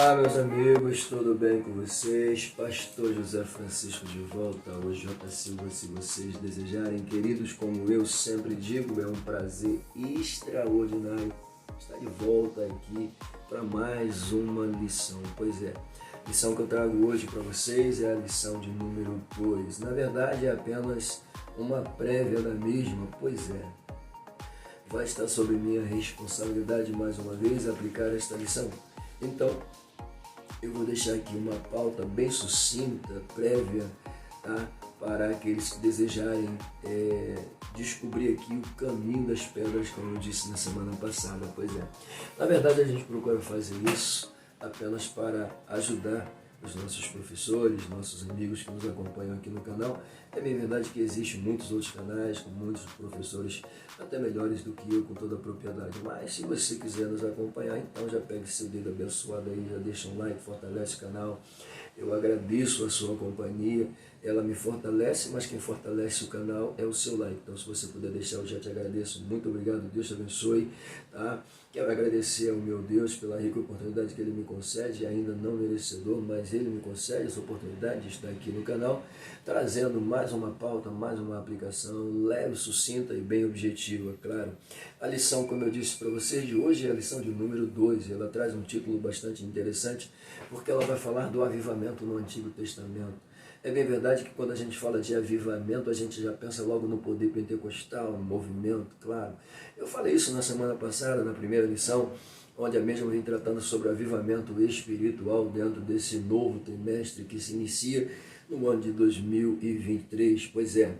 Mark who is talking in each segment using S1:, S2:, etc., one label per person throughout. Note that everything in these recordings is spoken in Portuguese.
S1: Olá, meus amigos, tudo bem com vocês? Pastor José Francisco de volta, o J. Silva. Se vocês desejarem, queridos, como eu sempre digo, é um prazer extraordinário estar de volta aqui para mais uma lição. Pois é, a lição que eu trago hoje para vocês é a lição de número 2. Na verdade, é apenas uma prévia da mesma, pois é. Vai estar sob minha responsabilidade mais uma vez aplicar esta lição. Então, eu vou deixar aqui uma pauta bem sucinta, prévia, tá? Para aqueles que desejarem descobrir aqui o caminho das pedras, como eu disse na semana passada. Pois é, na verdade a gente procura fazer isso apenas para ajudar os nossos professores, nossos amigos que nos acompanham aqui no canal. É bem verdade que existem muitos outros canais com muitos professores até melhores do que eu, com toda a propriedade. Mas se você quiser nos acompanhar, então já pegue seu dedo abençoado aí, já deixa um like, fortalece o canal. Eu agradeço a sua companhia, ela me fortalece, mas quem fortalece o canal é o seu like. Então, se você puder deixar, eu já te agradeço. Muito obrigado, Deus te abençoe. Tá? Quero agradecer ao meu Deus pela rica oportunidade que Ele me concede, ainda não merecedor, mas Ele me concede essa oportunidade de estar aqui no canal, trazendo mais uma pauta, mais uma aplicação leve, sucinta e bem objetiva, claro. A lição, como eu disse para vocês, de hoje é a lição de número 2. Ela traz um título bastante interessante, porque ela vai falar do avivamento no Antigo Testamento. É bem verdade que quando a gente fala de avivamento, a gente já pensa logo no poder pentecostal, no movimento, claro. Eu falei isso na semana passada, na primeira lição, onde a mesma vem tratando sobre avivamento espiritual dentro desse novo trimestre que se inicia no ano de 2023. Pois é,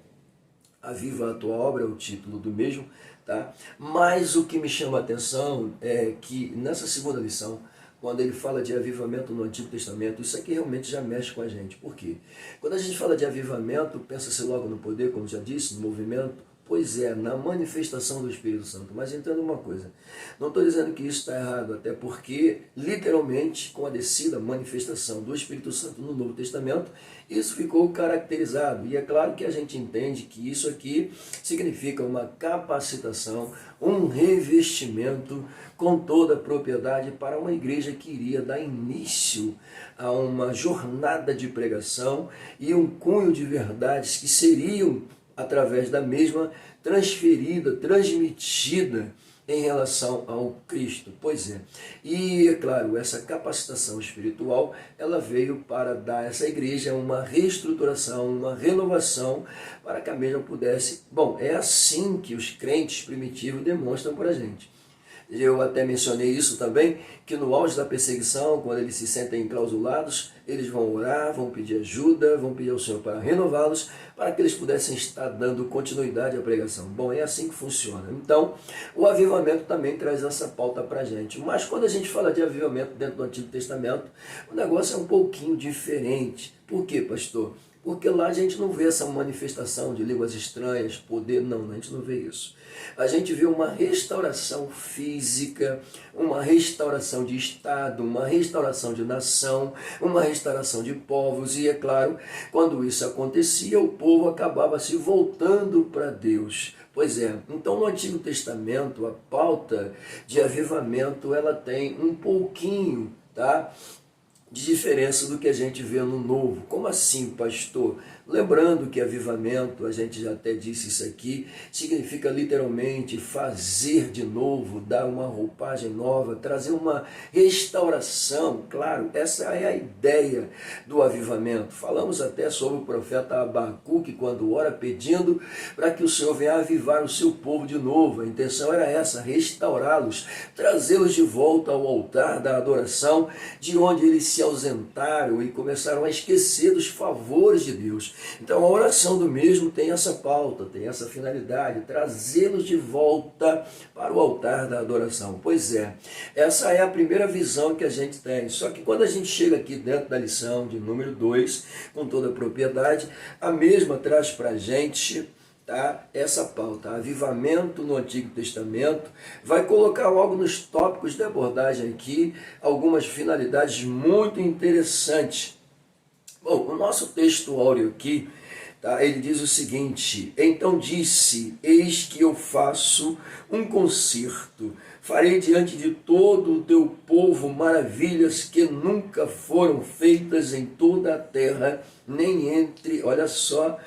S1: Aviva a Tua Obra é o título do mesmo, tá? Mas o que me chama a atenção é que nessa segunda lição, quando ele fala de avivamento no Antigo Testamento, isso aqui realmente já mexe com a gente. Por quê? Quando a gente fala de avivamento, pensa-se logo no poder, como já disse, no movimento. Pois é, na manifestação do Espírito Santo. Mas entenda uma coisa, não estou dizendo que isso está errado, até porque, literalmente, com a descida, a manifestação do Espírito Santo no Novo Testamento, isso ficou caracterizado. E é claro que a gente entende que isso aqui significa uma capacitação, um revestimento com toda a propriedade para uma igreja que iria dar início a uma jornada de pregação e um cunho de verdades que seriam, através da mesma, transferida, transmitida em relação ao Cristo. Pois é. E, é claro, essa capacitação espiritual, ela veio para dar a essa igreja uma reestruturação, uma renovação, para que a mesma pudesse... Bom, é assim que os crentes primitivos demonstram para a gente. Eu até mencionei isso também, que no auge da perseguição, quando eles se sentem enclausulados, eles vão orar, vão pedir ajuda, vão pedir ao Senhor para renová-los, para que eles pudessem estar dando continuidade à pregação. Bom, é assim que funciona. Então, o avivamento também traz essa pauta para a gente. Mas quando a gente fala de avivamento dentro do Antigo Testamento, o negócio é um pouquinho diferente. Por quê, pastor? Porque lá a gente não vê essa manifestação de línguas estranhas, poder, não, a gente não vê isso. A gente vê uma restauração física, uma restauração de Estado, uma restauração de nação, uma restauração de povos. E é claro, quando isso acontecia, o povo acabava se voltando para Deus. Pois é, então no Antigo Testamento, a pauta de avivamento, ela tem um pouquinho, tá, de diferença do que a gente vê no Novo. Como assim, pastor? Lembrando que avivamento, a gente já até disse isso aqui, significa literalmente fazer de novo, dar uma roupagem nova, trazer uma restauração. Claro, essa é a ideia do avivamento. Falamos até sobre o profeta Abacuque, quando ora pedindo para que o Senhor venha avivar o seu povo de novo. A intenção era essa, restaurá-los, trazê-los de volta ao altar da adoração, de onde eles se ausentaram e começaram a esquecer dos favores de Deus. Então a oração do mesmo tem essa pauta, tem essa finalidade, trazê-los de volta para o altar da adoração. Pois é, essa é a primeira visão que a gente tem. Só que quando a gente chega aqui dentro da lição de número 2, com toda a propriedade, a mesma traz para a gente, tá, essa pauta, avivamento no Antigo Testamento, vai colocar logo nos tópicos de abordagem aqui algumas finalidades muito interessantes. Bom, o nosso texto áureo aqui Tá? Ele diz o seguinte: então disse, eis que eu faço um concerto, farei diante de todo o teu povo maravilhas que nunca foram feitas em toda a terra, nem entre, olha só,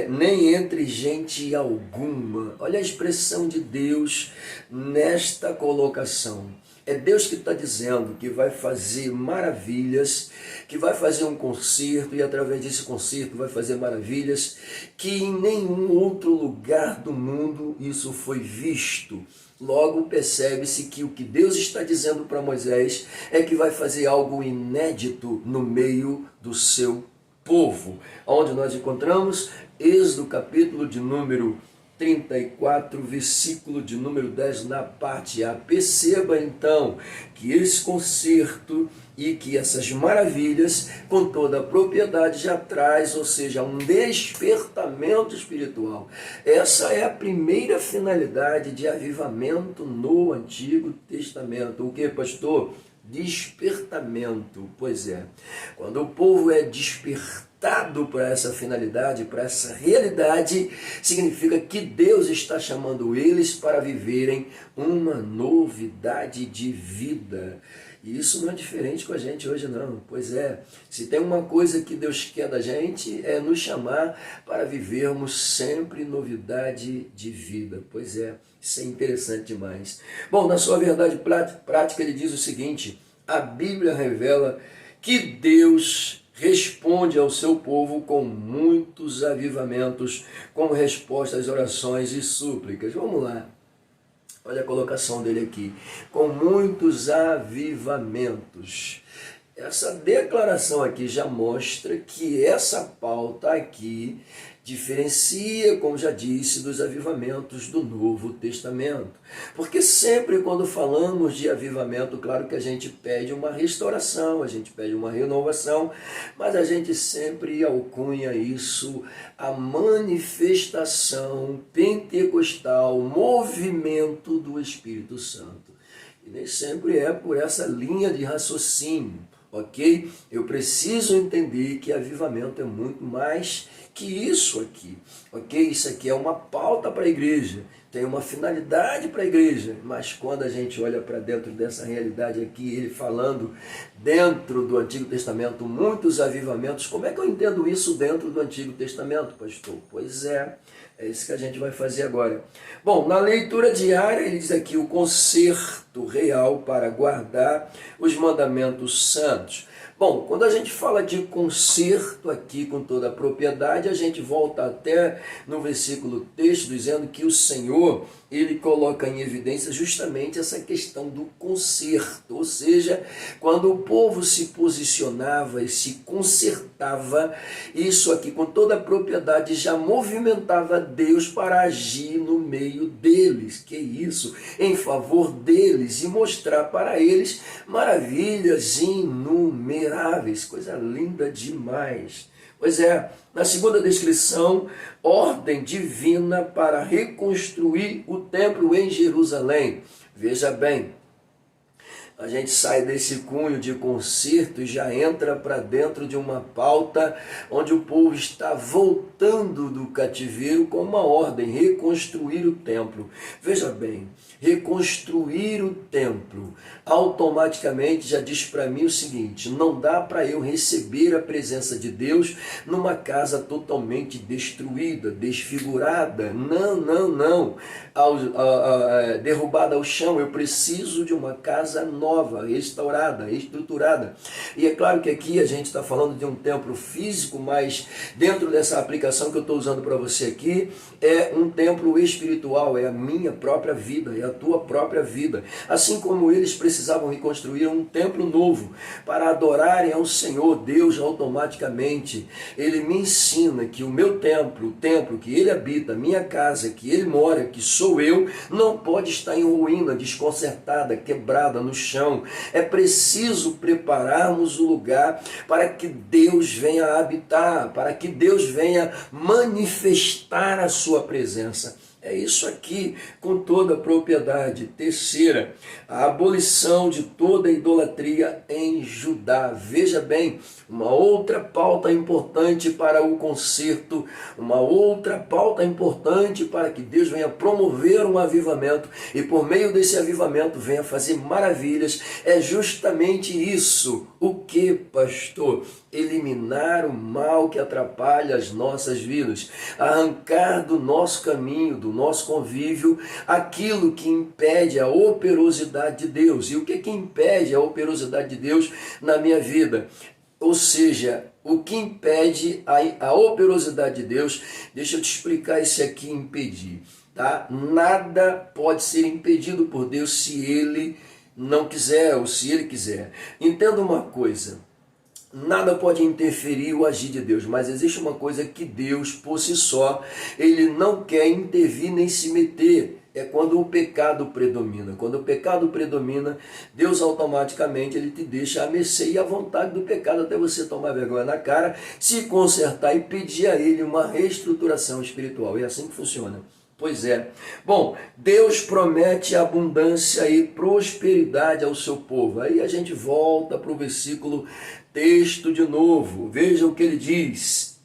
S1: nem entre gente alguma. Olha a expressão de Deus nesta colocação. É Deus que está dizendo que vai fazer maravilhas, que vai fazer um concerto, e através desse concerto vai fazer maravilhas que em nenhum outro lugar do mundo isso foi visto. Logo percebe-se que o que Deus está dizendo para Moisés é que vai fazer algo inédito no meio do seu povo. Onde nós encontramos Êxodo capítulo de número 34, versículo de número 10, na parte A. Perceba então que esse concerto e que essas maravilhas, com toda a propriedade, já traz, ou seja, um despertamento espiritual. Essa é a primeira finalidade de avivamento no Antigo Testamento. O que, pastor? Despertamento. Pois é, quando o povo é despertado para essa finalidade, para essa realidade, significa que Deus está chamando eles para viverem uma novidade de vida. E isso não é diferente com a gente hoje não. Pois é, se tem uma coisa que Deus quer da gente, é nos chamar para vivermos sempre novidade de vida. Pois é, isso é interessante demais. Bom, na sua verdade prática, ele diz o seguinte: a Bíblia revela que Deus responde ao seu povo com muitos avivamentos, como resposta às orações e súplicas. Vamos lá. Olha a colocação dele aqui. Com muitos avivamentos. Essa declaração aqui já mostra que essa pauta aqui diferencia, como já disse, dos avivamentos do Novo Testamento. Porque sempre quando falamos de avivamento, claro que a gente pede uma restauração, a gente pede uma renovação, mas a gente sempre alcunha isso a manifestação pentecostal, movimento do Espírito Santo. E nem sempre é por essa linha de raciocínio. Ok? Eu preciso entender que avivamento é muito mais que isso aqui. Ok? Isso aqui é uma pauta para a igreja, tem uma finalidade para a igreja, mas quando a gente olha para dentro dessa realidade aqui, ele falando dentro do Antigo Testamento, muitos avivamentos, como é que eu entendo isso dentro do Antigo Testamento, pastor? Pois é isso que a gente vai fazer agora. Bom, na leitura diária, ele diz aqui o concerto real para guardar os mandamentos santos. Bom, quando a gente fala de concerto aqui com toda a propriedade, a gente volta até no versículo texto dizendo que o Senhor, ele coloca em evidência justamente essa questão do concerto, ou seja, quando o povo se posicionava e se concertava, isso aqui com toda a propriedade já movimentava Deus para agir no meio deles, que isso, em favor deles e mostrar para eles maravilhas inumeráveis, coisa linda demais. Pois é, na segunda descrição, ordem divina para reconstruir o templo em Jerusalém. Veja bem, a gente sai desse cunho de concerto e já entra para dentro de uma pauta onde o povo está voltando do cativeiro com uma ordem, reconstruir o templo. Veja bem, reconstruir o templo automaticamente já diz para mim o seguinte: não dá para eu receber a presença de Deus numa casa totalmente destruída, desfigurada. Não. Derrubada ao chão. Eu preciso de uma casa nova, restaurada, estruturada. E é claro que aqui a gente está falando de um templo físico, mas dentro dessa aplicação que eu estou usando para você aqui, é um templo espiritual, é a minha própria vida, é a tua própria vida. Assim como eles precisavam reconstruir um templo novo para adorarem ao Senhor Deus automaticamente, ele me ensina que o meu templo, o templo que ele habita, a minha casa, que ele mora, que sou eu, não pode estar em ruína, desconcertada, quebrada no chão. É preciso prepararmos o lugar para que Deus venha habitar, para que Deus venha manifestar a sua presença. É isso aqui, com toda a propriedade. Terceira, a abolição de toda a idolatria em Judá. Veja bem, uma outra pauta importante para o conserto, uma outra pauta importante para que Deus venha promover um avivamento e por meio desse avivamento venha fazer maravilhas. É justamente isso. O que, pastor? Eliminar o mal que atrapalha as nossas vidas, arrancar do nosso caminho, do nosso convívio, aquilo que impede a operosidade de Deus. E o que impede a operosidade de Deus na minha vida? Ou seja, o que impede a operosidade de Deus, deixa eu te explicar isso aqui, impedir. Tá? Nada pode ser impedido por Deus se Ele não quiser ou se Ele quiser. Entenda uma coisa. Nada pode interferir o agir de Deus, mas existe uma coisa que Deus, por si só, Ele não quer intervir nem se meter. É quando o pecado predomina. Quando o pecado predomina, Deus automaticamente Ele te deixa à mercê e à vontade do pecado até você tomar vergonha na cara, se consertar e pedir a Ele uma reestruturação espiritual. É assim que funciona. Pois é. Bom, Deus promete abundância e prosperidade ao seu povo. Aí a gente volta para o versículo texto de novo. Veja o que ele diz.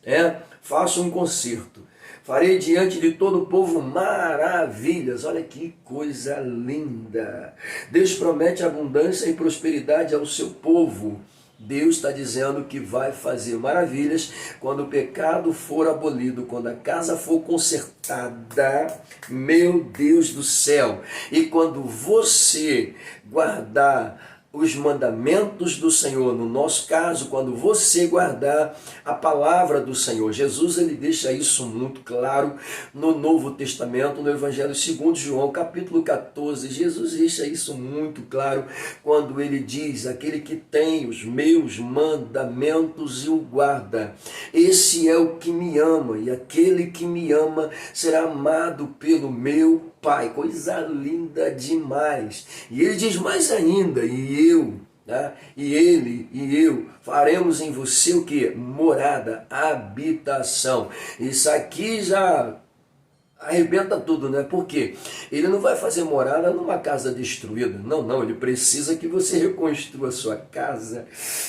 S1: Faça um concerto. Farei diante de todo o povo maravilhas. Olha que coisa linda. Deus promete abundância e prosperidade ao seu povo. Deus está dizendo que vai fazer maravilhas quando o pecado for abolido, quando a casa for consertada, meu Deus do céu. E quando você guardar os mandamentos do Senhor, no nosso caso, quando você guardar a palavra do Senhor. Jesus, ele deixa isso muito claro no Novo Testamento, no Evangelho segundo João, capítulo 14. Jesus deixa isso muito claro quando ele diz: aquele que tem os meus mandamentos e o guarda, esse é o que me ama, e aquele que me ama será amado pelo meu Pai. Coisa linda demais. E ele diz mais ainda: e eu, e ele e eu faremos em você o que? Morada, habitação. Isso aqui já arrebenta tudo, né? Porque ele não vai fazer morada numa casa destruída. Não, ele precisa que você reconstrua a sua casa.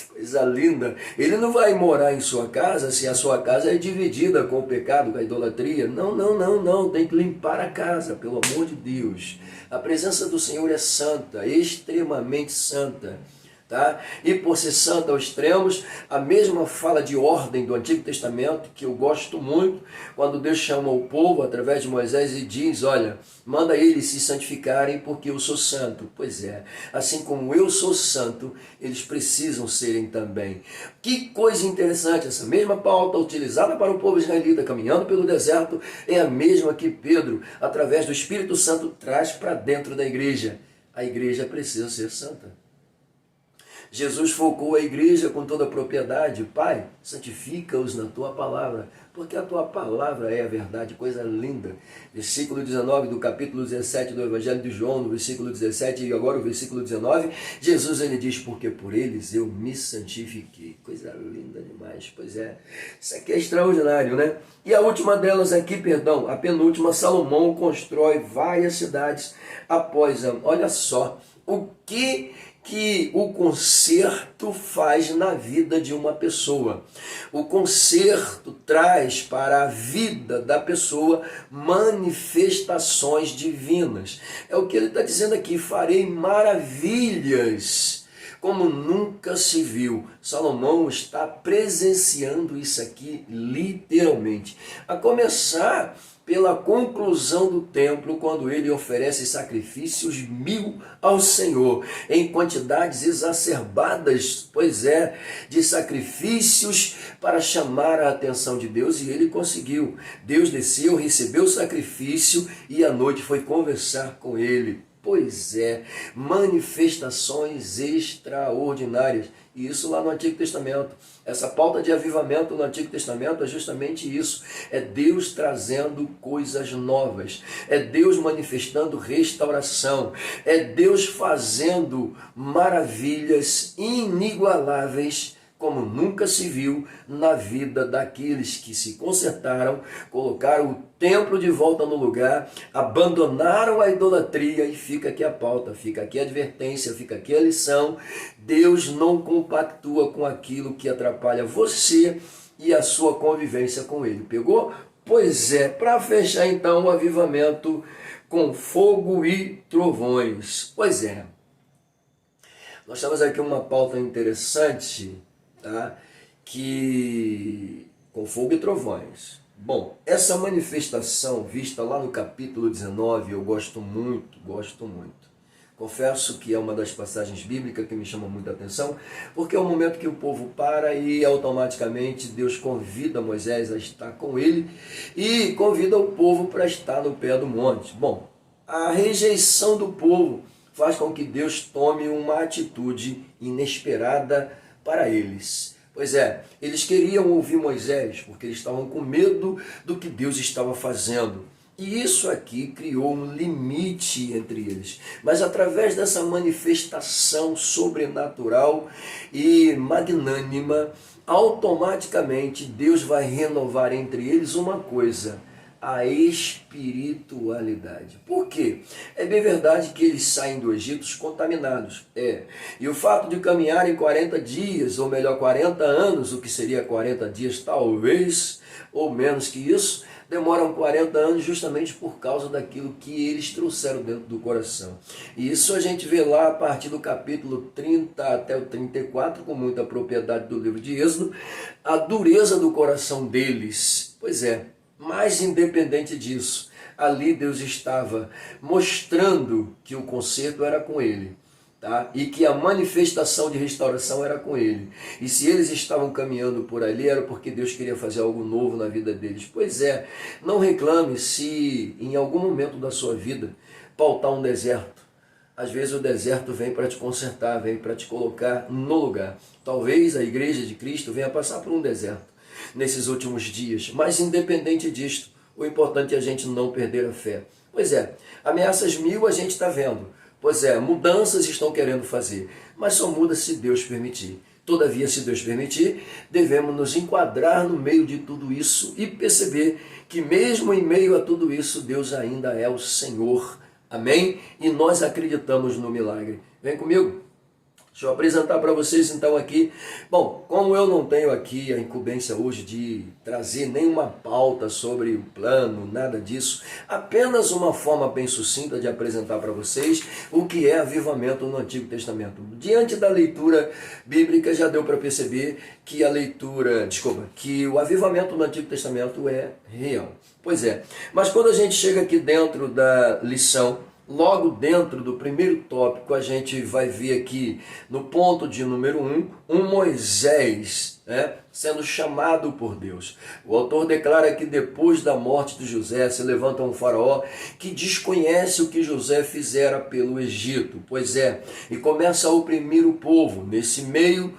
S1: Coisa linda. Ele não vai morar em sua casa se a sua casa é dividida com o pecado, com a idolatria. Não. Tem que limpar a casa, pelo amor de Deus. A presença do Senhor é santa, extremamente santa. Tá? E por ser santa aos extremos, a mesma fala de ordem do Antigo Testamento, que eu gosto muito, quando Deus chama o povo através de Moisés e diz: olha, manda eles se santificarem porque eu sou santo. Pois é, assim como eu sou santo, eles precisam serem também. Que coisa interessante, essa mesma pauta utilizada para o povo israelita caminhando pelo deserto é a mesma que Pedro, através do Espírito Santo, traz para dentro da igreja. A igreja precisa ser santa. Jesus focou a igreja com toda a propriedade. Pai, santifica-os na tua palavra, porque a tua palavra é a verdade. Coisa linda. Versículo 19 do capítulo 17 do Evangelho de João, no versículo 17 e agora o versículo 19, Jesus ele diz: porque por eles eu me santifiquei. Coisa linda demais. Pois é, isso aqui é extraordinário, né? E a última delas aqui, a penúltima, Salomão constrói várias cidades após a... Olha só, o que o conserto faz na vida de uma pessoa. O conserto traz para a vida da pessoa manifestações divinas. É o que ele está dizendo aqui: farei maravilhas como nunca se viu. Salomão está presenciando isso aqui literalmente. A começar pela conclusão do templo, quando ele oferece sacrifícios 1000 ao Senhor, em quantidades exacerbadas, pois é, de sacrifícios para chamar a atenção de Deus, e ele conseguiu. Deus desceu, recebeu o sacrifício e à noite foi conversar com ele. Pois é, manifestações extraordinárias. E isso lá no Antigo Testamento. Essa pauta de avivamento no Antigo Testamento é justamente isso. É Deus trazendo coisas novas. É Deus manifestando restauração. É Deus fazendo maravilhas inigualáveis como nunca se viu na vida daqueles que se consertaram, colocaram o templo de volta no lugar, abandonaram a idolatria. E fica aqui a pauta, fica aqui a advertência, fica aqui a lição. Deus não compactua com aquilo que atrapalha você e a sua convivência com Ele. Pegou? Pois é, para fechar então o avivamento com fogo e trovões. Pois é, nós temos aqui uma pauta interessante, tá? Que com fogo e trovões. Bom, essa manifestação vista lá no capítulo 19, eu gosto muito, gosto muito. Confesso que é uma das passagens bíblicas que me chama muita atenção, porque é o momento que o povo para e automaticamente Deus convida Moisés a estar com ele e convida o povo para estar no pé do monte. Bom, a rejeição do povo faz com que Deus tome uma atitude inesperada para eles. Pois é, eles queriam ouvir Moisés porque eles estavam com medo do que Deus estava fazendo. E isso aqui criou um limite entre eles. Mas através dessa manifestação sobrenatural e magnânima, automaticamente Deus vai renovar entre eles uma coisa: a espiritualidade. Por quê? É bem verdade que eles saem do Egito contaminados. E o fato de caminharem 40 dias, ou melhor, 40 anos, o que seria 40 dias talvez, ou menos que isso, demoram 40 anos justamente por causa daquilo que eles trouxeram dentro do coração. E isso a gente vê lá a partir do capítulo 30 até o 34, com muita propriedade do livro de Êxodo, a dureza do coração deles. Pois é, mas independente disso, ali Deus estava mostrando que o conserto era com ele, tá? E que a manifestação de restauração era com ele. E se eles estavam caminhando por ali, era porque Deus queria fazer algo novo na vida deles. Pois é, não reclame se em algum momento da sua vida pautar um deserto. Às vezes o deserto vem para te consertar, vem para te colocar no lugar. Talvez a igreja de Cristo venha passar por um deserto nesses últimos dias, mas independente disto, o importante é a gente não perder a fé. Pois é, ameaças mil a gente está vendo. Pois é, mudanças estão querendo fazer, mas só muda se Deus permitir. Todavia, se Deus permitir, devemos nos enquadrar no meio de tudo isso e perceber que mesmo em meio a tudo isso, Deus ainda é o Senhor. Amém? E nós acreditamos no milagre. Vem comigo. Deixa eu apresentar para vocês então aqui. Bom, como eu não tenho aqui a incumbência hoje de trazer nenhuma pauta sobre o plano, nada disso, apenas uma forma bem sucinta de apresentar para vocês o que é avivamento no Antigo Testamento. Diante da leitura bíblica já deu para perceber que que o avivamento no Antigo Testamento é real. Pois é, mas quando a gente chega aqui dentro da lição, logo dentro do primeiro tópico, a gente vai ver aqui no ponto de número 1, um Moisés, sendo chamado por Deus. O autor declara que depois da morte de José se levanta um faraó que desconhece o que José fizera pelo Egito. Pois é, e começa a oprimir o povo. Nesse meio,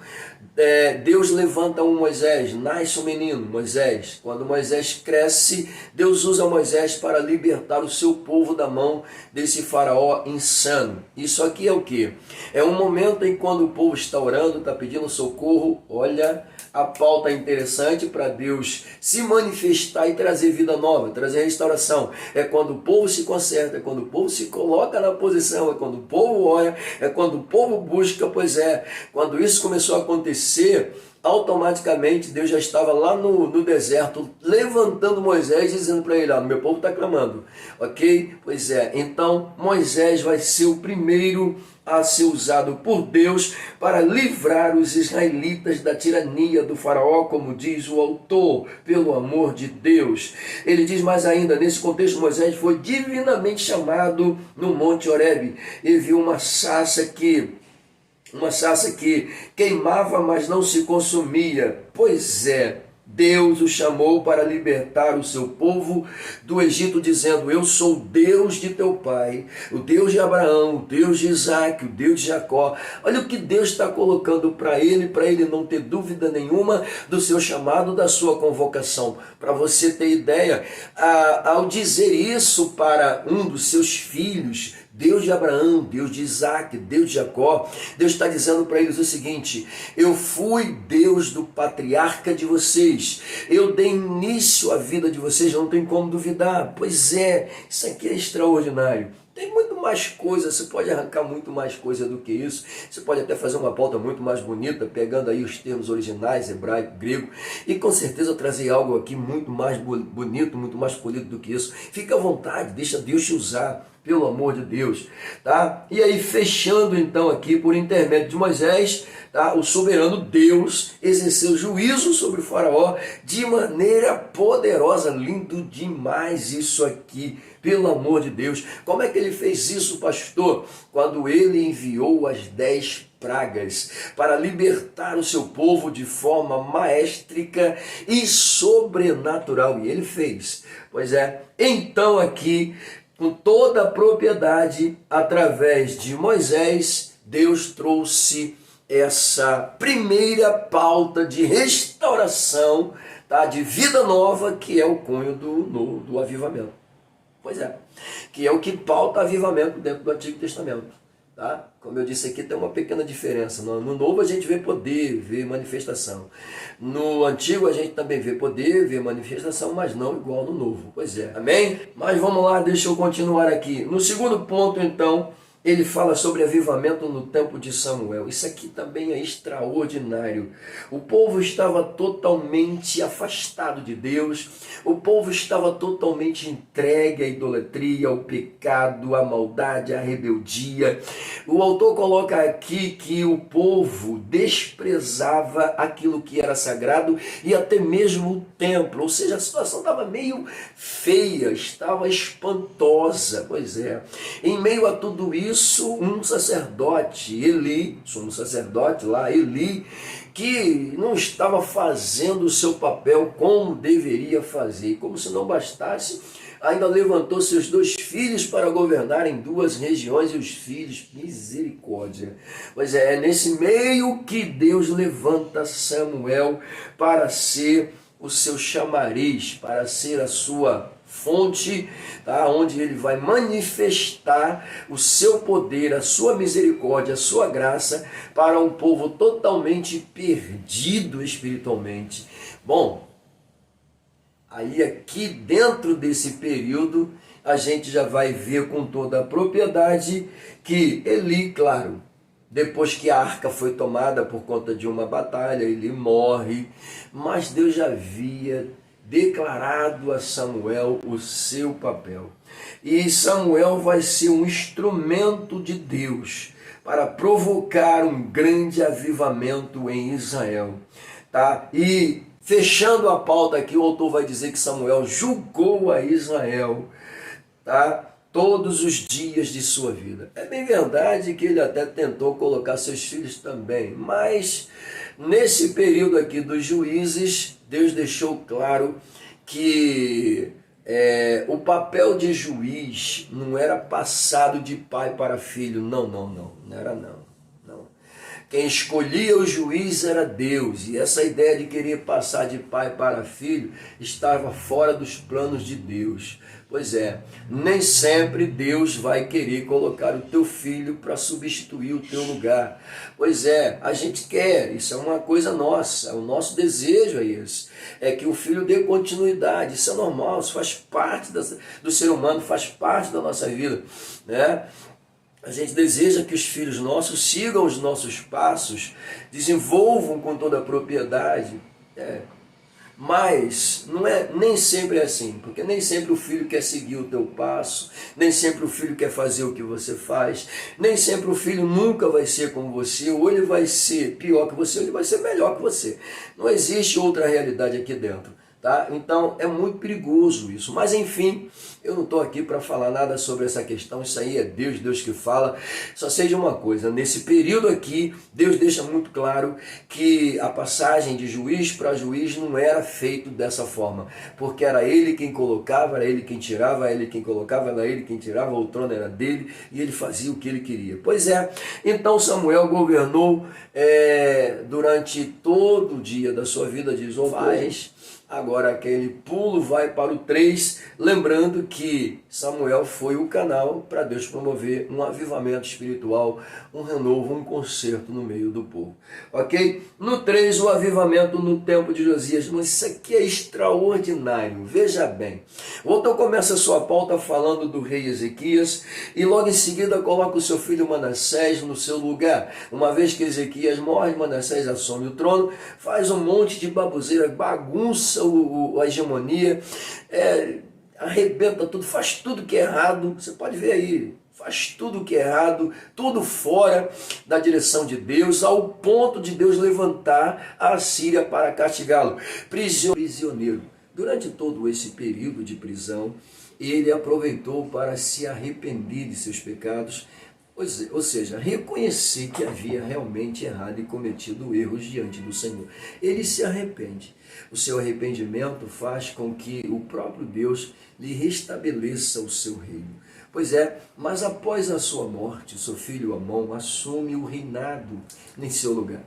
S1: Deus levanta um Moisés, nasce um menino, Moisés. Quando Moisés cresce, Deus usa Moisés para libertar o seu povo da mão desse faraó insano. Isso aqui é o quê? É um momento em quando o povo está orando, está pedindo socorro. Olha, a pauta é interessante para Deus se manifestar e trazer vida nova, trazer restauração. É quando o povo se conserta, é quando o povo se coloca na posição, é quando o povo ora, é quando o povo busca. Pois é, quando isso começou a acontecer, automaticamente Deus já estava lá no deserto, levantando Moisés, dizendo para ele: meu povo está clamando, ok? Pois é, então Moisés vai ser o primeiro a ser usado por Deus para livrar os israelitas da tirania do faraó, como diz o autor, pelo amor de Deus. Ele diz mais ainda, nesse contexto, Moisés foi divinamente chamado no Monte Horebe e viu uma sarça que queimava, mas não se consumia. Pois é, Deus o chamou para libertar o seu povo do Egito, dizendo: eu sou o Deus de teu pai, o Deus de Abraão, o Deus de Isaac, o Deus de Jacó. Olha o que Deus está colocando para ele não ter dúvida nenhuma do seu chamado, da sua convocação. Para você ter ideia, ao dizer isso para um dos seus filhos, Deus de Abraão, Deus de Isaac, Deus de Jacó. Deus está dizendo para eles o seguinte: eu fui Deus do patriarca de vocês, eu dei início à vida de vocês, não tem como duvidar. Pois é, isso aqui é extraordinário. Tem muito mais coisa, você pode arrancar muito mais coisa do que isso. Você pode até fazer uma pauta muito mais bonita, pegando aí os termos originais, hebraico, grego, e com certeza eu trazer algo aqui muito mais bonito, muito mais polido do que isso. Fica à vontade, deixa Deus te usar, pelo amor de Deus, tá? E aí, fechando então aqui, por intermédio de Moisés, tá? O soberano Deus exerceu juízo sobre o faraó de maneira poderosa. Lindo demais isso aqui, pelo amor de Deus. Como é que ele fez isso, pastor? Quando ele enviou as 10 pragas para libertar o seu povo de forma maestrica e sobrenatural. E ele fez. Pois é, então aqui, com toda a propriedade, através de Moisés, Deus trouxe essa primeira pauta de restauração, tá, de vida nova, que é o cunho do avivamento. Pois é, que é o que pauta avivamento dentro do Antigo Testamento. Tá? Como eu disse aqui, tem uma pequena diferença. No Novo a gente vê poder, vê manifestação. No Antigo a gente também vê poder, vê manifestação, mas não igual no Novo. Pois é, amém? Mas vamos lá, deixa eu continuar aqui. No segundo ponto, então, ele fala sobre avivamento no tempo de Samuel. Isso aqui também é extraordinário. O povo estava totalmente afastado de Deus. O povo estava totalmente entregue à idolatria, ao pecado, à maldade, à rebeldia. O autor coloca aqui que o povo desprezava aquilo que era sagrado e até mesmo o templo. Ou seja, a situação estava meio feia, estava espantosa. Pois é, em meio a tudo isso, um sacerdote, Eli, sumo sacerdote lá, Eli, que não estava fazendo o seu papel como deveria fazer. E como se não bastasse, ainda levantou seus 2 filhos para governarem 2 regiões, e os filhos, misericórdia. Pois é nesse meio que Deus levanta Samuel para ser o seu chamariz, para ser a sua fonte, tá? Onde ele vai manifestar o seu poder, a sua misericórdia, a sua graça para um povo totalmente perdido espiritualmente. Bom, aí aqui dentro desse período a gente já vai ver com toda a propriedade que Eli, claro, depois que a arca foi tomada por conta de uma batalha, ele morre, mas Deus já havia declarado a Samuel o seu papel. E Samuel vai ser um instrumento de Deus para provocar um grande avivamento em Israel. Tá? E fechando a pauta aqui, o autor vai dizer que Samuel julgou a Israel, tá? Todos os dias de sua vida. É bem verdade que ele até tentou colocar seus filhos também, mas nesse período aqui dos juízes, Deus deixou claro que o papel de juiz não era passado de pai para filho. Não era não. Quem escolhia o juiz era Deus, e essa ideia de querer passar de pai para filho estava fora dos planos de Deus. Pois é, nem sempre Deus vai querer colocar o teu filho para substituir o teu lugar. Pois é, a gente quer, isso é uma coisa nossa, o nosso desejo é esse, é que o filho dê continuidade. Isso é normal, isso faz parte do ser humano, faz parte da nossa vida, né? A gente deseja que os filhos nossos sigam os nossos passos, desenvolvam com toda a propriedade, mas nem sempre é assim, porque nem sempre o filho quer seguir o teu passo, nem sempre o filho quer fazer o que você faz, nem sempre o filho nunca vai ser como você, ou ele vai ser pior que você, ou ele vai ser melhor que você. Não existe outra realidade aqui dentro. Tá? Então é muito perigoso isso, mas enfim, eu não estou aqui para falar nada sobre essa questão, isso aí é Deus que fala. Só sei de uma coisa, nesse período aqui, Deus deixa muito claro que a passagem de juiz para juiz não era feito dessa forma, porque era ele quem colocava, era ele quem tirava, era ele quem colocava, era ele quem tirava, o trono era dele, e ele fazia o que ele queria. Pois é, então Samuel governou durante todo o dia da sua vida, diz, Agora aquele pulo vai para o 3, lembrando que Samuel foi o canal para Deus promover um avivamento espiritual, um renovo, um conserto no meio do povo. Ok? No 3, o avivamento no tempo de Josias. Mas isso aqui é extraordinário. Veja bem. O autor começa a sua pauta falando do rei Ezequias e logo em seguida coloca o seu filho Manassés no seu lugar. Uma vez que Ezequias morre, Manassés assume o trono, faz um monte de baboseira, bagunça a hegemonia, arrebenta tudo, faz tudo que é errado. Você pode ver aí, faz tudo que é errado, tudo fora da direção de Deus, ao ponto de Deus levantar a Assíria para castigá-lo. Prisioneiro. Durante todo esse período de prisão, ele aproveitou para se arrepender de seus pecados, ou seja, reconhecer que havia realmente errado e cometido erros diante do Senhor. Ele se arrepende. O seu arrependimento faz com que o próprio Deus lhe restabeleça o seu reino. Pois é, mas após a sua morte, seu filho Amon assume o reinado em seu lugar.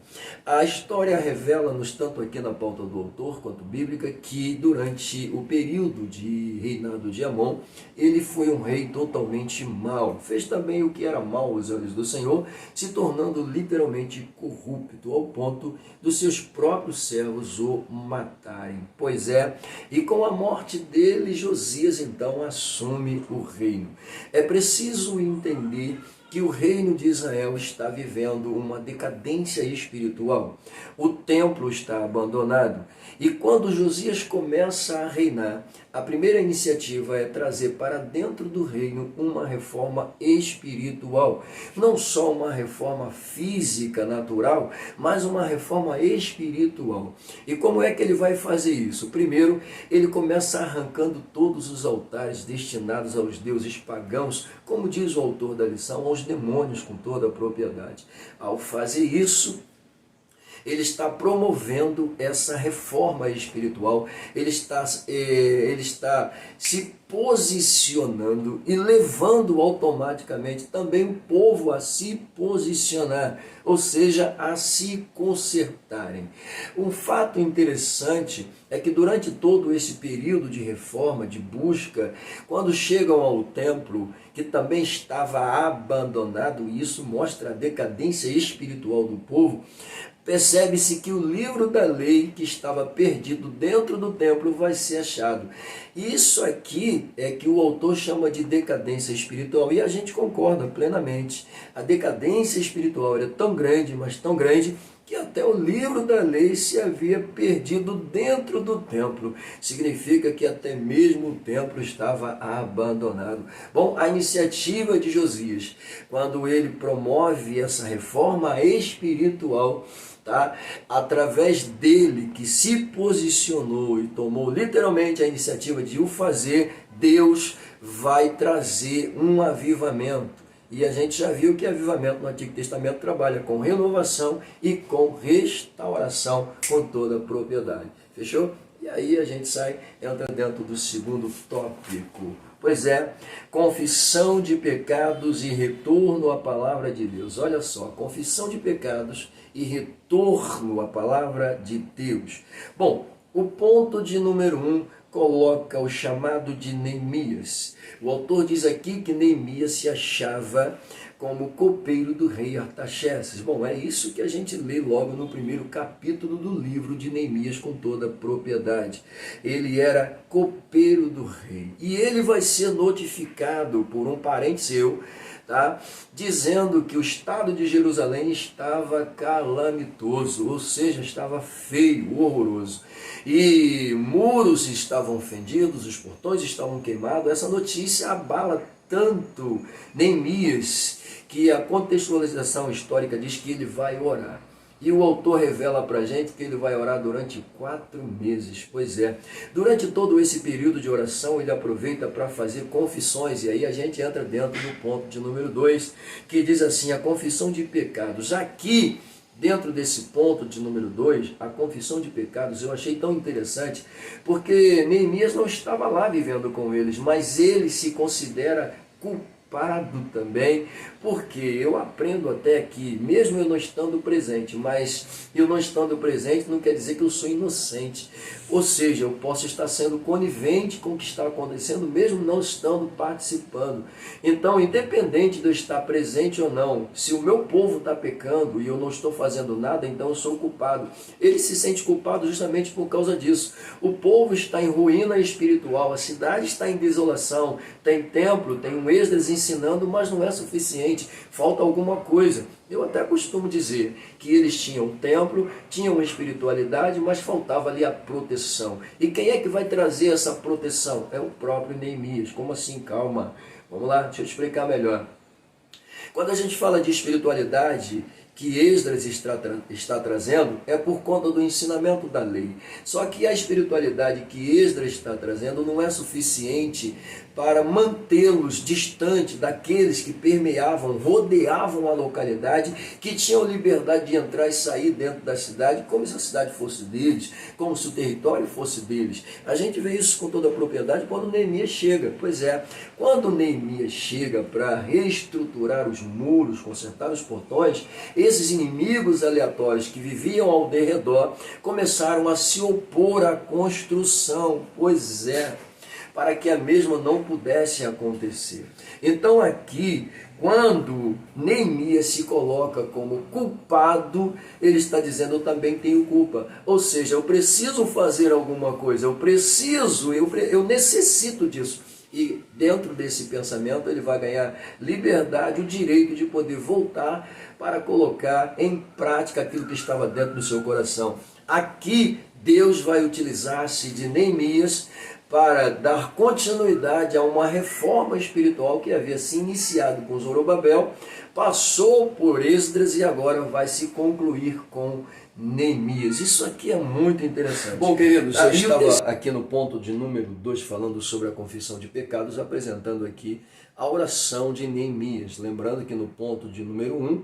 S1: A história revela-nos, tanto aqui na pauta do autor quanto bíblica, que durante o período de reinado de Amon, ele foi um rei totalmente mau. Fez também o que era mau aos olhos do Senhor, se tornando literalmente corrupto, ao ponto dos seus próprios servos o matarem. Pois é, e com a morte dele, Josias então assume o reino. É preciso entender que o reino de Israel está vivendo uma decadência espiritual. O templo está abandonado. E quando Josias começa a reinar, a primeira iniciativa é trazer para dentro do reino uma reforma espiritual. Não só uma reforma física, natural, mas uma reforma espiritual. E como é que ele vai fazer isso? Primeiro, ele começa arrancando todos os altares destinados aos deuses pagãos, como diz o autor da lição, aos demônios com toda a propriedade. Ao fazer isso, ele está promovendo essa reforma espiritual, ele está se posicionando e levando automaticamente também o povo a se posicionar, ou seja, a se consertarem. Um fato interessante é que durante todo esse período de reforma, de busca, quando chegam ao templo, que também estava abandonado, e isso mostra a decadência espiritual do povo, percebe-se que o livro da lei que estava perdido dentro do templo vai ser achado. Isso aqui é que o autor chama de decadência espiritual, e a gente concorda plenamente. A decadência espiritual era tão grande, mas tão grande, que até o livro da lei se havia perdido dentro do templo. Significa que até mesmo o templo estava abandonado. Bom, a iniciativa de Josias, quando ele promove essa reforma espiritual, através dele, que se posicionou e tomou literalmente a iniciativa de o fazer, Deus vai trazer um avivamento. E a gente já viu que avivamento no Antigo Testamento trabalha com renovação e com restauração com toda a propriedade. Fechou? E aí a gente entra dentro do segundo tópico. Pois é, confissão de pecados e retorno à palavra de Deus. Olha só, confissão de pecados e retorno à palavra de Deus. Bom, o ponto de número 1 coloca o chamado de Neemias. O autor diz aqui que Neemias se achava como copeiro do rei Artaxerxes. Bom, é isso que a gente lê logo no primeiro capítulo do livro de Neemias com toda a propriedade. Ele era copeiro do rei. E ele vai ser notificado por um parente seu, dizendo que o estado de Jerusalém estava calamitoso, ou seja, estava feio, horroroso. E muros estavam fendidos, os portões estavam queimados. Essa notícia abala tanto Neemias, que a contextualização histórica diz que ele vai orar. E o autor revela para a gente que ele vai orar durante 4 meses. Pois é, durante todo esse período de oração, ele aproveita para fazer confissões. E aí a gente entra dentro do ponto de número 2, que diz assim, a confissão de pecados. Aqui, dentro desse ponto de número 2, a confissão de pecados, eu achei tão interessante, porque Neemias não estava lá vivendo com eles, mas ele se considera culpado também, porque eu aprendo até que, mesmo eu não estando presente, mas eu não estando presente não quer dizer que eu sou inocente. Ou seja, eu posso estar sendo conivente com o que está acontecendo, mesmo não estando participando. Então, independente de eu estar presente ou não, se o meu povo está pecando e eu não estou fazendo nada, então eu sou culpado. Ele se sente culpado justamente por causa disso. O povo está em ruína espiritual, a cidade está em desolação, tem templo, tem um Esdras ensinando, mas não é suficiente, falta alguma coisa. Eu até costumo dizer que eles tinham um templo, tinham uma espiritualidade, mas faltava ali a proteção. E quem é que vai trazer essa proteção? É o próprio Neemias. Como assim? Calma. Vamos lá, deixa eu explicar melhor. Quando a gente fala de espiritualidade, que Esdras está trazendo é por conta do ensinamento da lei. Só que a espiritualidade que Esdras está trazendo não é suficiente para mantê-los distante daqueles que permeavam, rodeavam a localidade, que tinham liberdade de entrar e sair dentro da cidade, como se a cidade fosse deles, como se o território fosse deles. A gente vê isso com toda a propriedade quando Neemias chega. Pois é, quando Neemias chega para reestruturar os muros, consertar os portões, esses inimigos aleatórios que viviam ao derredor começaram a se opor à construção. Pois é, para que a mesma não pudesse acontecer. Então aqui, quando Neemias se coloca como culpado, ele está dizendo, eu também tenho culpa. Ou seja, eu preciso fazer alguma coisa, eu necessito disso. E dentro desse pensamento ele vai ganhar liberdade, o direito de poder voltar para colocar em prática aquilo que estava dentro do seu coração. Aqui Deus vai utilizar-se de Neemias para dar continuidade a uma reforma espiritual que havia se iniciado com Zorobabel, passou por Esdras e agora vai se concluir com Neemias. Isso aqui é muito interessante. Bom, queridos, eu estava aqui no ponto de número 2 falando sobre a confissão de pecados, apresentando aqui a oração de Neemias. Lembrando que no ponto de número 1,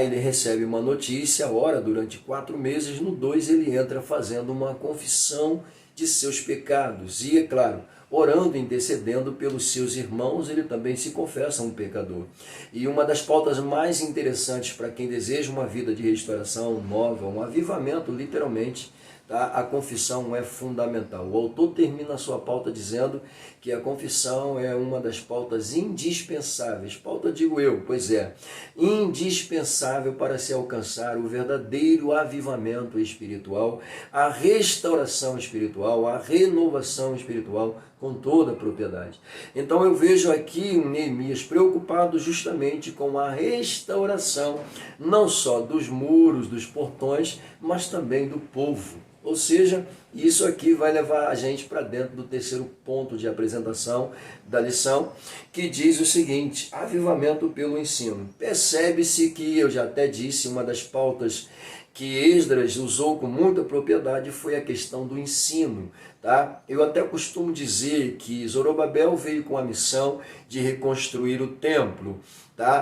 S1: ele recebe uma notícia, ora durante 4 meses, no 2 ele entra fazendo uma confissão de seus pecados. E, é claro, orando, intercedendo pelos seus irmãos, ele também se confessa um pecador. E uma das pautas mais interessantes para quem deseja uma vida de restauração nova, um avivamento, literalmente, a confissão é fundamental. O autor termina a sua pauta dizendo que a confissão é uma das pautas indispensáveis. Pauta, digo eu, pois é, indispensável para se alcançar o verdadeiro avivamento espiritual, a restauração espiritual, a renovação espiritual com toda a propriedade. Então eu vejo aqui um Neemias preocupado justamente com a restauração, não só dos muros, dos portões, mas também do povo. Ou seja, isso aqui vai levar a gente para dentro do terceiro ponto de apresentação da lição, que diz o seguinte: avivamento pelo ensino. Percebe-se que, eu já até disse, uma das pautas que Esdras usou com muita propriedade foi a questão do ensino. Eu até costumo dizer que Zorobabel veio com a missão de reconstruir o templo.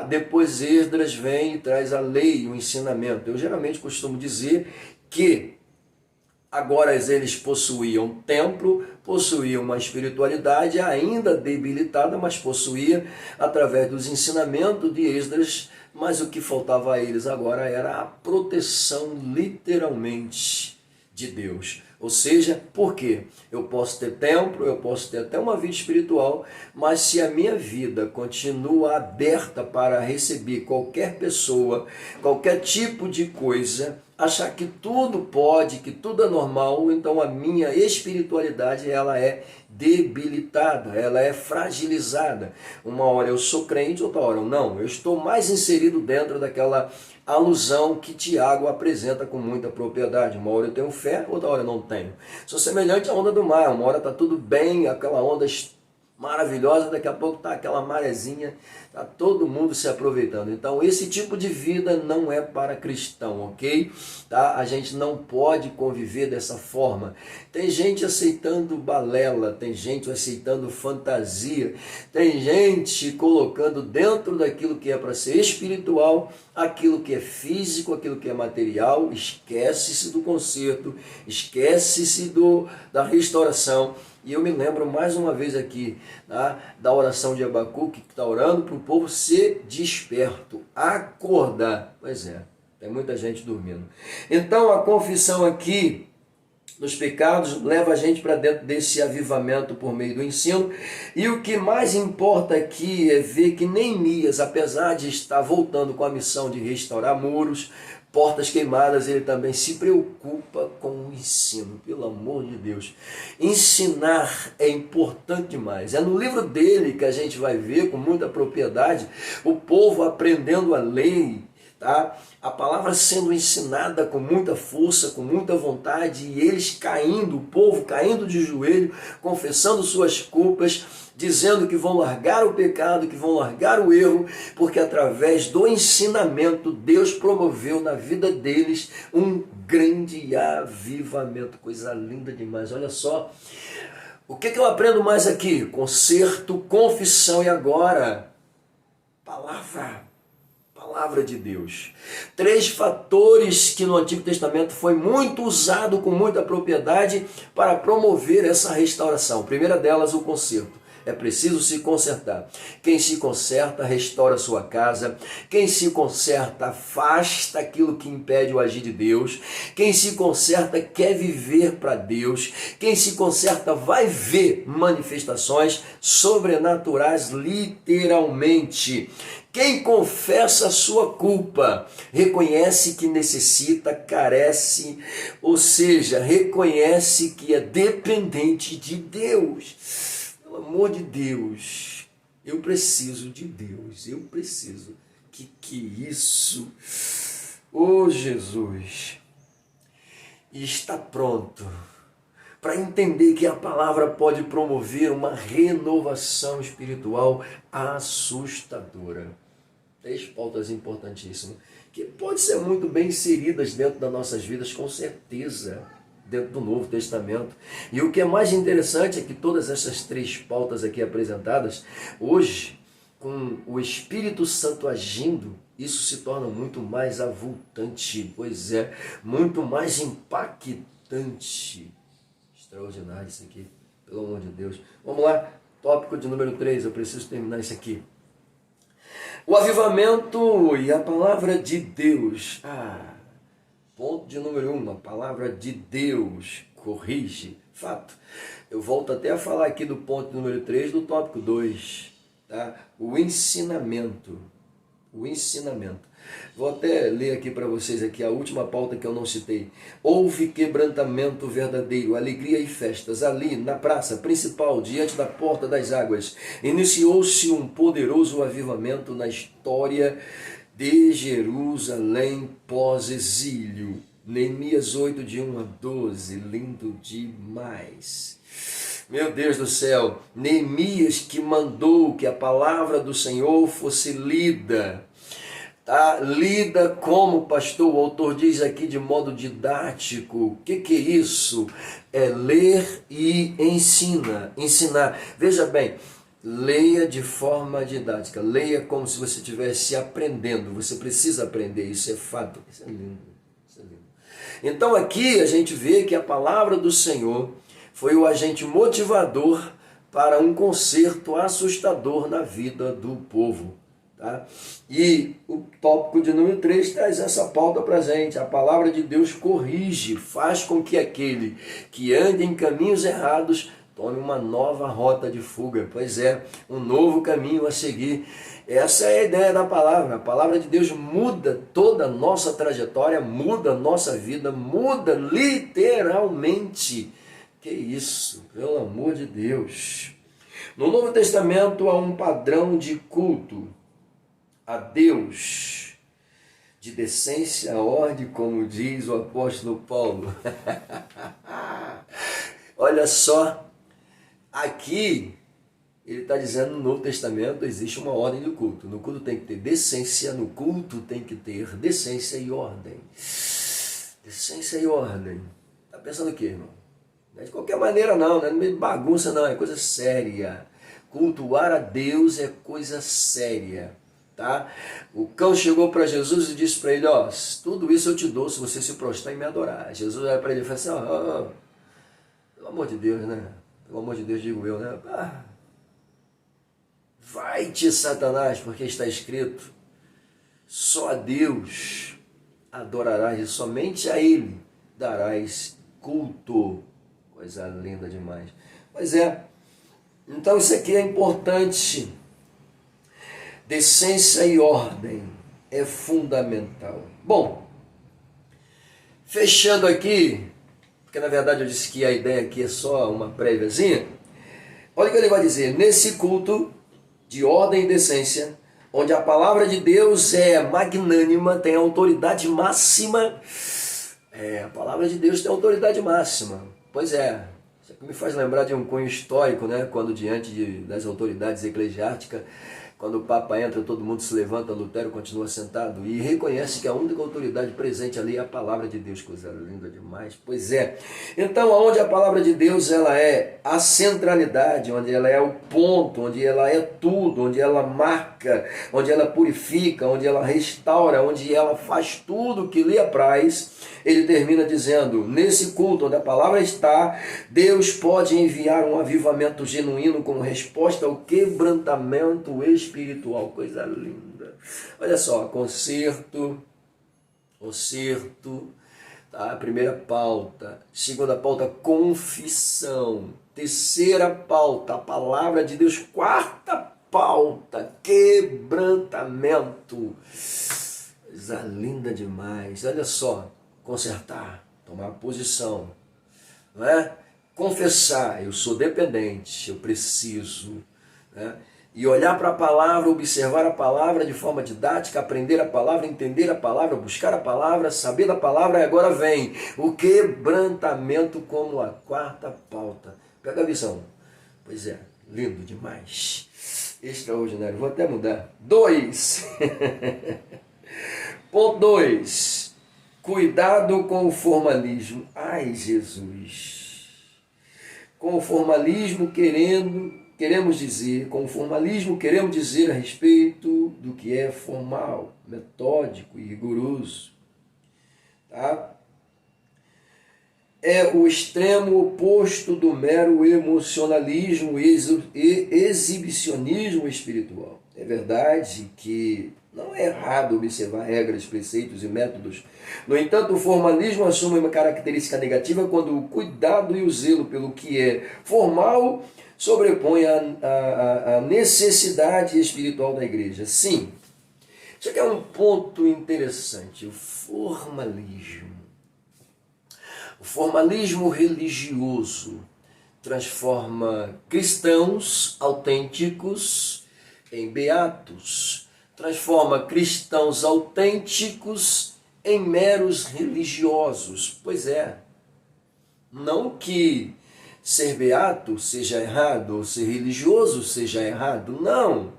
S1: Depois Esdras vem e traz a lei, o ensinamento. Eu geralmente costumo dizer que agora eles possuíam templo, possuíam uma espiritualidade ainda debilitada, mas possuía através dos ensinamentos de Esdras, mas o que faltava a eles agora era a proteção literalmente de Deus. Ou seja, por quê? Eu posso ter templo, eu posso ter até uma vida espiritual, mas se a minha vida continua aberta para receber qualquer pessoa, qualquer tipo de coisa, achar que tudo pode, que tudo é normal, então a minha espiritualidade ela é debilitada, ela é fragilizada. Uma hora eu sou crente, outra hora eu não. Eu estou mais inserido dentro daquela alusão que Tiago apresenta com muita propriedade. Uma hora eu tenho fé, outra hora eu não tenho. Sou semelhante à onda do mar. Uma hora está tudo bem, aquela onda maravilhosa, daqui a pouco está aquela marezinha, está todo mundo se aproveitando. Então esse tipo de vida não é para cristão, ok? A gente não pode conviver dessa forma. Tem gente aceitando balela, tem gente aceitando fantasia, tem gente colocando dentro daquilo que é para ser espiritual, aquilo que é físico, aquilo que é material. Esquece-se do conserto, esquece-se da restauração. E eu me lembro mais uma vez aqui, tá, da oração de Abacuque, que está orando para o povo ser desperto, acordar. Pois é, tem muita gente dormindo. Então a confissão aqui dos pecados leva a gente para dentro desse avivamento por meio do ensino. E o que mais importa aqui é ver que Neemias, apesar de estar voltando com a missão de restaurar muros, portas queimadas, ele também se preocupa com o ensino. Pelo amor de Deus, ensinar é importante demais. É no livro dele que a gente vai ver com muita propriedade o povo aprendendo a lei, tá? A palavra sendo ensinada com muita força, com muita vontade, e eles caindo, o povo caindo de joelho, confessando suas culpas, dizendo que vão largar o pecado, que vão largar o erro, porque através do ensinamento Deus promoveu na vida deles um grande avivamento. Coisa linda demais. Olha só, o que eu aprendo mais aqui? Conserto, confissão e agora palavra de Deus. 3 fatores que no Antigo Testamento foi muito usado com muita propriedade para promover essa restauração. A primeira delas, o conserto. É preciso se consertar. Quem se conserta, restaura a sua casa. Quem se conserta, afasta aquilo que impede o agir de Deus. Quem se conserta, quer viver para Deus. Quem se conserta, vai ver manifestações sobrenaturais, literalmente. Quem confessa a sua culpa, reconhece que necessita, carece, ou seja, reconhece que é dependente de Deus. Pelo amor de Deus, eu preciso de Deus, eu preciso. Que isso? Oh Jesus! E está pronto para entender que a palavra pode promover uma renovação espiritual assustadora. 3 pautas importantíssimas, que podem ser muito bem inseridas dentro das nossas vidas, com certeza, dentro do Novo Testamento. E o que é mais interessante é que todas essas 3 pautas aqui apresentadas, hoje, com o Espírito Santo agindo, isso se torna muito mais avultante, pois é, muito mais impactante. Extraordinário isso aqui, pelo amor de Deus. Vamos lá, tópico de número 3, eu preciso terminar isso aqui. O avivamento e a palavra de Deus. Ponto de número 1, a palavra de Deus corrige. Fato. Eu volto até a falar aqui do ponto número 3 do tópico 2. Tá? O ensinamento. O ensinamento. Vou até ler aqui para vocês aqui a última pauta que eu não citei. Houve quebrantamento verdadeiro, alegria e festas. Ali, na praça principal, diante da porta das águas, iniciou-se um poderoso avivamento na história de Jerusalém pós-exílio. Neemias 8, de 1 a 12, lindo demais. Meu Deus do céu, Neemias que mandou que a palavra do Senhor fosse lida. Tá? Lida como, pastor, o autor diz aqui de modo didático. O que é isso? É ler e ensinar. Veja bem, leia de forma didática, leia como se você estivesse aprendendo. Você precisa aprender, isso é fato. Isso é lindo, isso é lindo. Então aqui a gente vê que a palavra do Senhor foi o agente motivador para um conserto assustador na vida do povo. Tá? E o tópico de número 3 traz essa pauta para a gente. A palavra de Deus corrige, faz com que aquele que anda em caminhos errados tome uma nova rota de fuga. Pois é, um novo caminho a seguir. Essa é a ideia da palavra. A palavra de Deus muda toda a nossa trajetória, muda a nossa vida, muda literalmente. Que isso, pelo amor de Deus. No Novo Testamento há um padrão de culto a Deus, de decência, ordem, como diz o apóstolo Paulo. Olha só, aqui ele está dizendo no Novo Testamento existe uma ordem do culto. No culto tem que ter decência, no culto tem que ter decência e ordem. Decência e ordem. Está pensando o quê, irmão? Não é de qualquer maneira não, não é meio bagunça não, é coisa séria. Cultuar a Deus é coisa séria. Tá? O cão chegou para Jesus e disse para ele, ó, tudo isso eu te dou se você se prostrar e me adorar. Jesus olha para ele e fala assim, pelo amor de Deus, né? pelo amor de Deus, digo eu, né? Vai-te, Satanás, porque está escrito, só a Deus adorarás e somente a Ele darás culto. Coisa linda demais. Pois é, então isso aqui é importante. Decência e ordem é fundamental. Bom, fechando aqui, porque na verdade eu disse que a ideia aqui é só uma préviazinha. Olha o que ele vai dizer. Nesse culto de ordem e decência, onde a palavra de Deus é magnânima, tem autoridade máxima. A palavra de Deus tem autoridade máxima. Pois é, isso aqui me faz lembrar de um cunho histórico, né? Quando diante das autoridades eclesiásticas, quando o Papa entra, todo mundo se levanta, Lutero continua sentado e reconhece que a única autoridade presente ali é a palavra de Deus, coisa linda demais. Pois é. Então, onde a palavra de Deus ela é a centralidade, onde ela é o ponto, onde ela é tudo, onde ela marca, onde ela purifica, onde ela restaura, onde ela faz tudo que lhe apraz, ele termina dizendo, nesse culto onde a palavra está, Deus pode enviar um avivamento genuíno como resposta ao quebrantamento espiritual. Coisa linda. Olha só, concerto, tá? Primeira pauta. Segunda pauta, confissão. Terceira pauta, a palavra de Deus. Quarta pauta, quebrantamento. Coisa linda demais. Olha só, consertar, tomar posição, não é? Confessar, eu sou dependente, eu preciso, né? E olhar para a palavra, observar a palavra de forma didática, aprender a palavra, entender a palavra, buscar a palavra, saber da palavra, e agora vem o quebrantamento como a quarta pauta. Pega a visão. Pois é, lindo demais. Extraordinário. Vou até mudar. 2. Ponto 2. Cuidado com o formalismo. Ai, Jesus. Com o formalismo queremos dizer a respeito do que é formal, metódico e rigoroso. Tá? É o extremo oposto do mero emocionalismo e exibicionismo espiritual. É verdade que não é errado observar regras, preceitos e métodos. No entanto, o formalismo assume uma característica negativa quando o cuidado e o zelo pelo que é formal sobrepõe a necessidade espiritual da igreja. Sim, isso aqui é um ponto interessante, o formalismo. O formalismo religioso transforma cristãos autênticos em beatos, transforma cristãos autênticos em meros religiosos. Pois é, não que ser beato seja errado, ou ser religioso seja errado, não.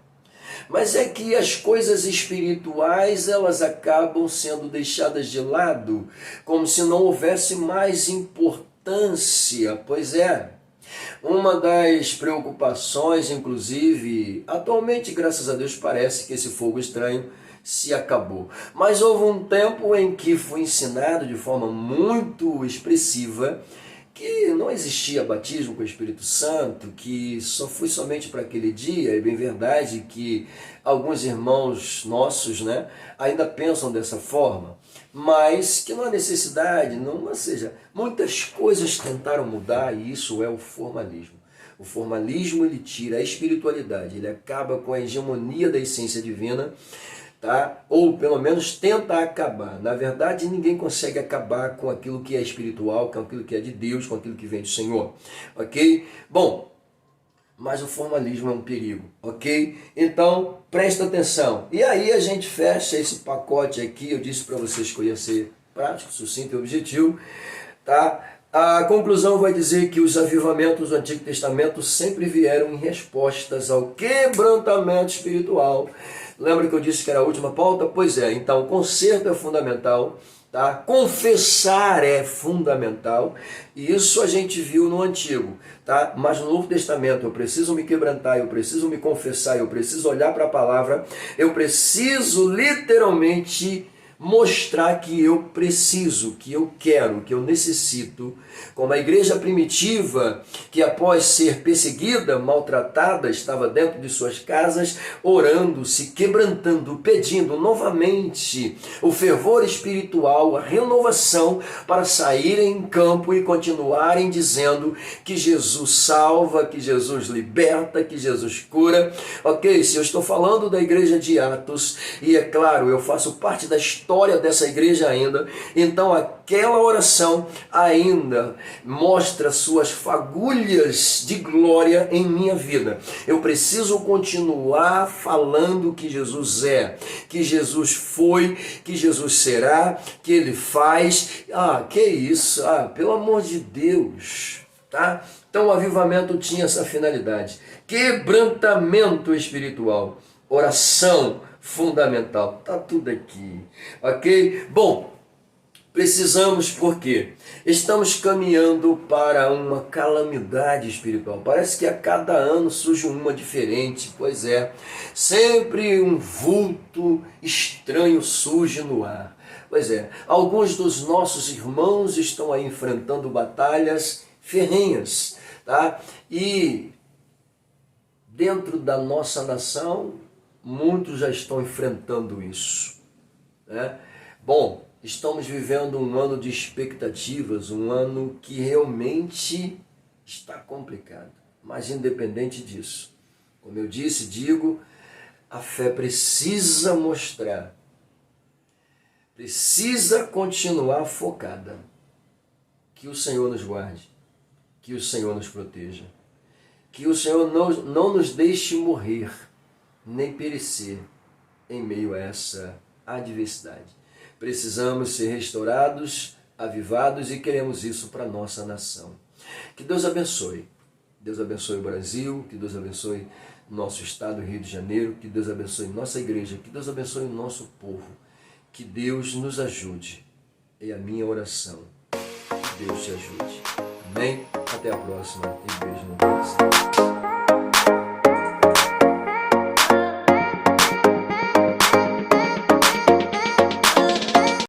S1: Mas é que as coisas espirituais, elas acabam sendo deixadas de lado, como se não houvesse mais importância. Pois é, uma das preocupações, inclusive, atualmente, graças a Deus, parece que esse fogo estranho se acabou. Mas houve um tempo em que foi ensinado de forma muito expressiva que não existia batismo com o Espírito Santo, que só foi somente para aquele dia. É bem verdade que alguns irmãos nossos, né, ainda pensam dessa forma, mas que não há necessidade, não, ou seja, muitas coisas tentaram mudar e isso é o formalismo. O formalismo ele tira a espiritualidade, ele acaba com a hegemonia da essência divina, tá? Ou pelo menos tenta acabar. Na verdade, ninguém consegue acabar com aquilo que é espiritual, com aquilo que é de Deus, com aquilo que vem do Senhor. Ok? Bom, mas o formalismo é um perigo. Ok? Então, presta atenção. E aí a gente fecha esse pacote aqui. Eu disse para você escolher ser prático, sucinto e objetivo. Tá? A conclusão vai dizer que os avivamentos do Antigo Testamento sempre vieram em respostas ao quebrantamento espiritual. Lembra que eu disse que era a última pauta? Pois é, então conserto é fundamental, tá? Confessar é fundamental, e isso a gente viu no Antigo, tá? Mas no Novo Testamento eu preciso me quebrantar, eu preciso me confessar, eu preciso olhar para a palavra, eu preciso literalmente mostrar que eu preciso, que eu quero, que eu necessito, como a igreja primitiva, que após ser perseguida, maltratada, estava dentro de suas casas, orando, se quebrantando, pedindo novamente o fervor espiritual, a renovação, para saírem em campo e continuarem dizendo que Jesus salva, que Jesus liberta, que Jesus cura. Ok, se eu estou falando da igreja de Atos, e é claro, eu faço parte da história dessa igreja ainda, então aquela oração ainda mostra suas fagulhas de glória em minha vida. Eu preciso continuar falando que Jesus é, que Jesus foi, que Jesus será, que Ele faz. Que isso? Pelo amor de Deus, tá? Então o avivamento tinha essa finalidade, quebrantamento espiritual, oração fundamental, tá tudo aqui, ok? Bom, precisamos porque estamos caminhando para uma calamidade espiritual. Parece que a cada ano surge uma diferente. Pois é, sempre um vulto estranho surge no ar. Pois é, alguns dos nossos irmãos estão aí enfrentando batalhas ferrenhas, tá? E dentro da nossa nação, muitos já estão enfrentando isso, né? Bom, estamos vivendo um ano de expectativas, um ano que realmente está complicado. Mas independente disso, como eu disse, digo, a fé precisa mostrar, precisa continuar focada. Que o Senhor nos guarde, que o Senhor nos proteja, que o Senhor não nos deixe morrer, nem perecer em meio a essa adversidade. Precisamos ser restaurados, avivados e queremos isso para a nossa nação. Que Deus abençoe. Deus abençoe o Brasil, que Deus abençoe nosso estado, Rio de Janeiro, que Deus abençoe nossa igreja, que Deus abençoe o nosso povo. Que Deus nos ajude. É a minha oração. Que Deus te ajude. Amém? Até a próxima e beijo no coração.